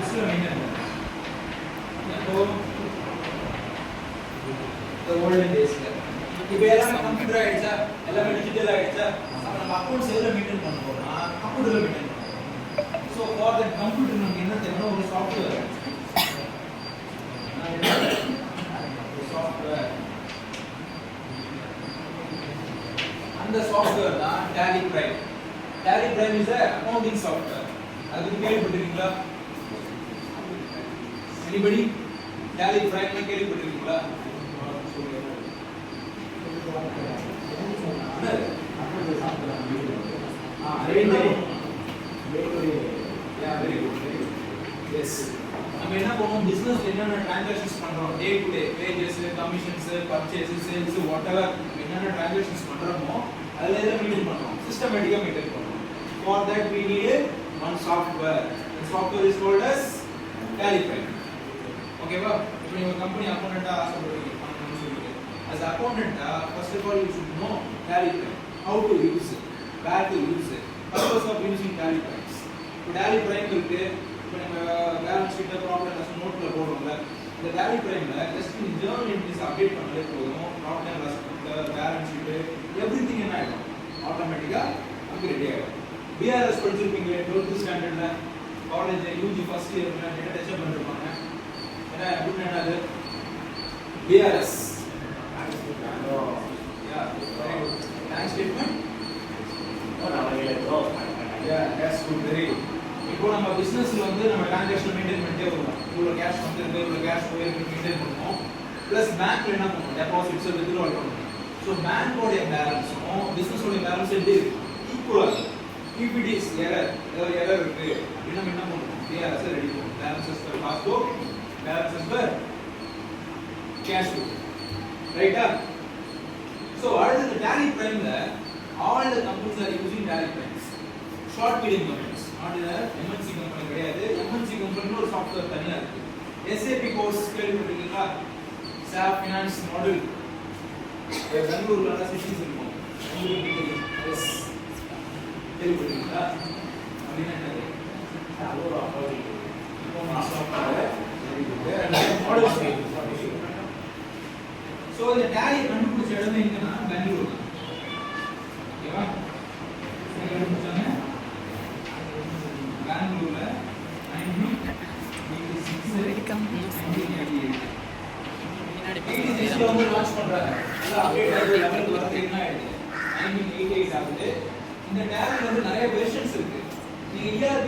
சிக்ஸ்ல மெயின்டைன் பண்ணுவோம். அப்போ ஓல்டன் டேஸ்ல இப்போ எல்லாமே கம்ப்யூட்டர் ஆயிடுச்சா, எல்லாமே டிஜிட்டல் ஆயிடுச்சா, அப்போ நம்ம அக்கௌண்ட்ஸ் எதில் மெயின்டைன் பண்ண போறோம்னா கம்ப்யூட்டர்ல மெயின்டைன் பண்ணுவோம். ஸோ ஃபார் தட் கம்ப்யூட்டர் நமக்கு என்ன தேவைன்னா ஒரு சாஃப்ட்வேர். அந்த சாஃப்ட்வேர் தான் Tally Prime. Tally Prime is a accounting software. அதுக்கு கேள்விப்பட்டிருக்கீங்களா? Anybody? Tally Prime கேள்விப்பட்டிருக்கீங்களா? நம்ம என்ன பண்ணுவோம், பிசினஸ்ல என்னென்ன டிரான்சாக்ஷன்ஸ் பண்றோம், day to day wages, commissions, purchase, sales, whatever என்னென்ன டிரான்சாக்ஷன்ஸ் பண்றோமோ அதுல எல்லாம் மெயின்டைன் பண்றோம், சிஸ்டமேட்டிக்கா மெயின்டைன் பண்றோம். For that we need one software. The software is called as Tally Prime. ஓகேவா? இப்போ நீங்க கம்பெனி அக்கவுண்டன்ட்டா ஆசைப்படுறீங்க பண்ணணும்னு சொல்லிட்டு, as accountant first of all you should know Tally Prime, how to use it, where to use it, purpose of using Tally Prime. இப்போ Tally Prime இருக்கு. இப்போ நம்ம balance sheet, profit and loss நோட்ல போடுறோம்ல, இந்த Tally Primeல just இந்த journal entries update பண்ணாலே போதும். Profit and loss balance sheet everything என்ன ஆயிடும், ஆட்டோமேட்டிக்கா நமக்கு ரெடி ஆயிடும். பிஆர்எஸ் படிச்சிருப்பீங்க 12th ஸ்டாண்டர்ட்ல, காலேஜ் யூஜி ஃபர்ஸ்ட் இயர்ல என்ன டச் பண்ணிருப்பாங்க. என்ன குட் என்னது BRS? Yeah very good. Bank statement. Yeah that's good, very good. இப்போ நம்ம பிசினஸ்ல வந்து நம்ம டிரான்சாக்ஷன் மெயின்டைன் பண்ணிட்டே வருவோம். இவ்வளவு கேஷ் வந்திருக்கு, இவ்வளவு கேஷ் போயிருக்கு மெயின்டைன் பண்ணுவோம். பிளஸ் பேங்க்ல என்ன பண்ணுவோம், டெபாசிட்ஸ் வித்ட்ராவல் பண்ணுவோம். ஸோ பேங்கோட பேலன்ஸும் பிசினஸோட பேலன்ஸ் எப்படி இருக்கு, ஈக்குவலா இருக்கு. if it is error, ஏதாவது எரர் இருக்கு அப்படின்னா நம்ம என்ன பண்ணுவோம், பிஆர்எஸ் ரெடி பண்ணுவோம். Balances for passbook, balances for cash book, ரைட்டா? ஸோ அடுத்து Tally Primeல all the companies are using Tally Prime. Short medium companies, not இந்த எம்என்சி கம்பெனி கிடையாது. எம்என்சி கம்பெனில ஒரு சாஃப்ட்வேர் தனியா இருக்கு. எஸ்ஏபி கோர்ஸ் கேள்விப்பட்டிருக்கீங்களா? சாப் ஃபினான்ஸ் மாடல் பெங்களூர்ல சிட்டிஸ் இருக்கும். எஸ் கேள்விப்பட்டிருக்கீங்களா? அப்படின்னா என்னது? ஸோ இந்த Tally கண்டுபிடிச்ச இடம் எங்கன்னா பெங்களூர் தான். ஓகேவா? கண்டுபிடிச்சாங்க பெங்களூர்ல 1986 வந்து லான்ச் பண்றாங்க. எல்லாம் அப்டேட் ஆகுது, லெவலுக்கு வரது என்ன ஆயிடுது, 1988 ஆகுது. இந்த Tally வந்து நிறைய வெர்ஷன்ஸ் இருக்கு. நீங்க ERP